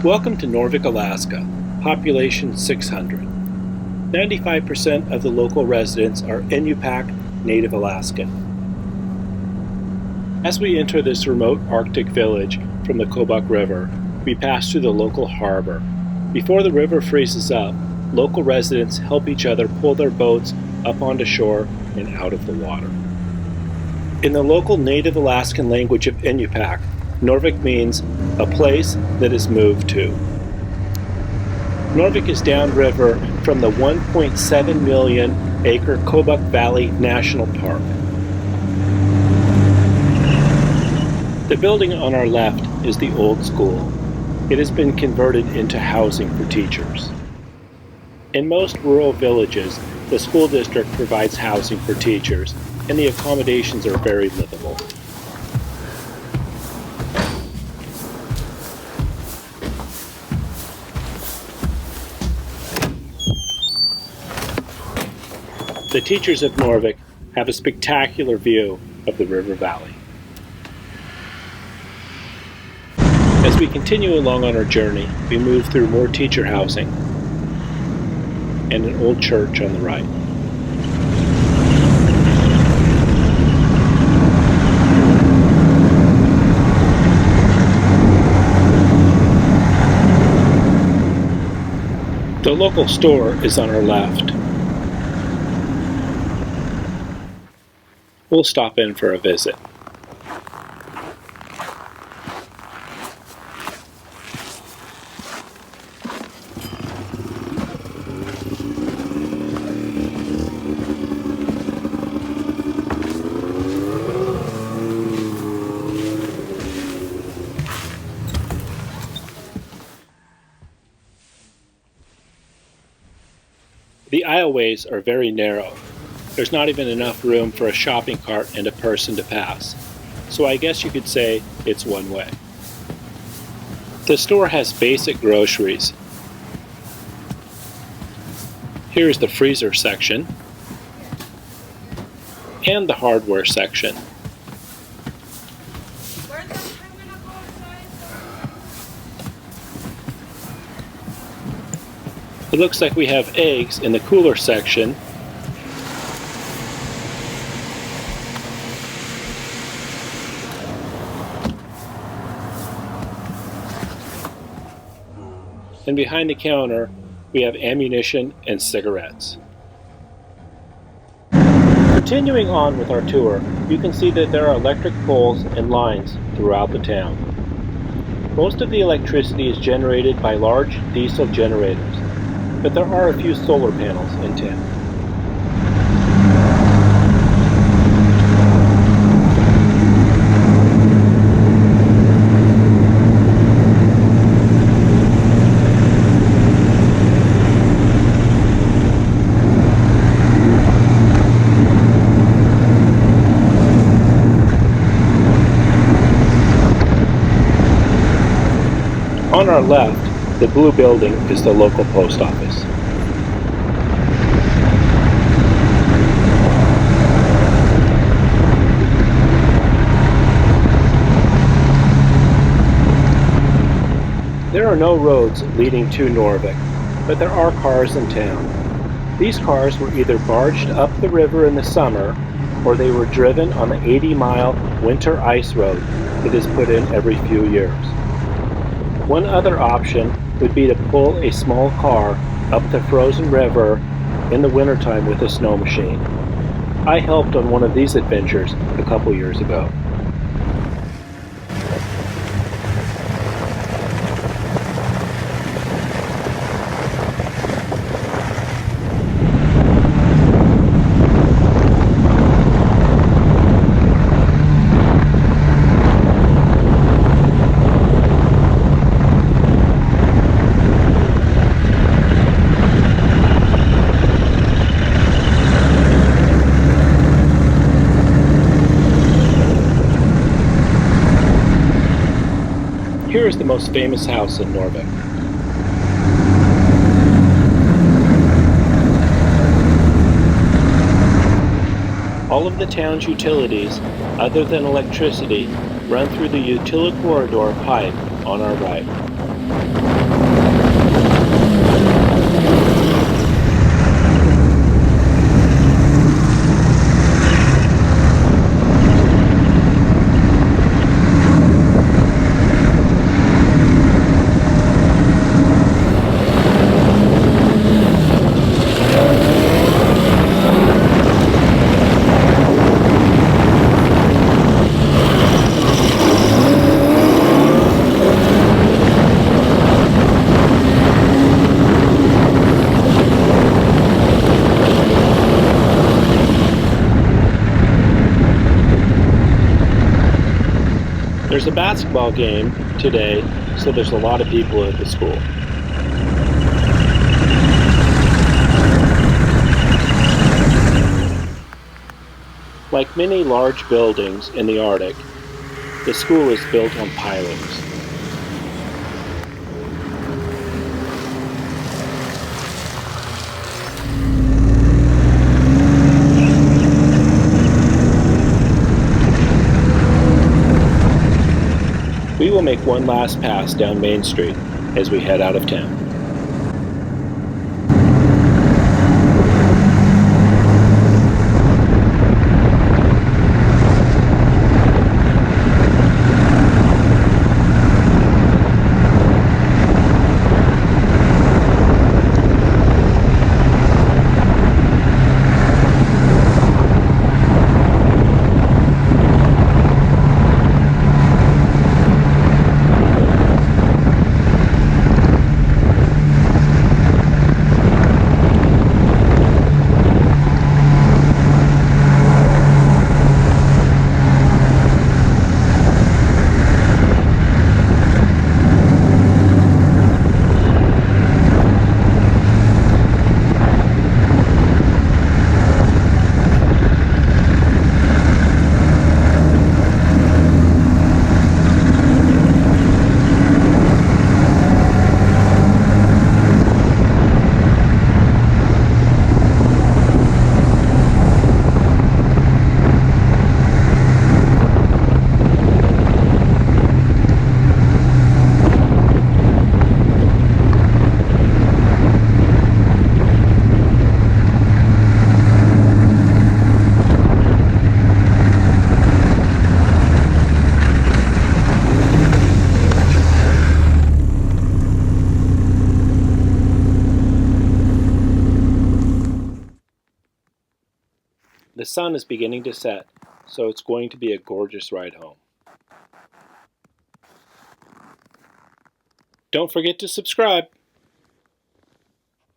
Welcome to Noorvik, Alaska, population 600. 95% of the local residents are Iñupiaq Native Alaskan. As we enter this remote Arctic village from the Kobuk River, we pass through the local harbor. Before the river freezes up, local residents help each other pull their boats up onto shore and out of the water. In the local Native Alaskan language of Iñupiaq, Noorvik means a place that is moved to. Noorvik is downriver from the 1.7 million acre Kobuk Valley National Park. The building on our left is the old school. It has been converted into housing for teachers. In most rural villages, the school district provides housing for teachers, and the accommodations are very livable. The teachers of Noorvik have a spectacular view of the river valley. As we continue along on our journey, we move through more teacher housing and an old church on the right. The local store is on our left. We'll stop in for a visit. The aisleways are very narrow. There's not even enough room for a shopping cart and a person to pass, so I guess you could say it's one way. The store has basic groceries. Here's the freezer section and the hardware section. It looks like we have eggs in the cooler section. And behind the counter, we have ammunition and cigarettes. Continuing on with our tour, you can see that there are electric poles and lines throughout the town. Most of the electricity is generated by large diesel generators, but there are a few solar panels in town. On our left, the blue building is the local post office. There are no roads leading to Noorvik, but there are cars in town. These cars were either barged up the river in the summer, or they were driven on the 80-mile winter ice road that is put in every few years. One other option would be to pull a small car up the frozen river in the wintertime with a snow machine. I helped on one of these adventures a couple years ago. Here is the most famous house in Noorvik. All of the town's utilities, other than electricity, run through the Utility Corridor pipe on our right. There's a basketball game today, so there's a lot of people at the school. Like many large buildings in the Arctic, the school is built on pilings. We will make one last pass down Main Street as we head out of town. The sun is beginning to set, so it's going to be a gorgeous ride home. Don't forget to subscribe.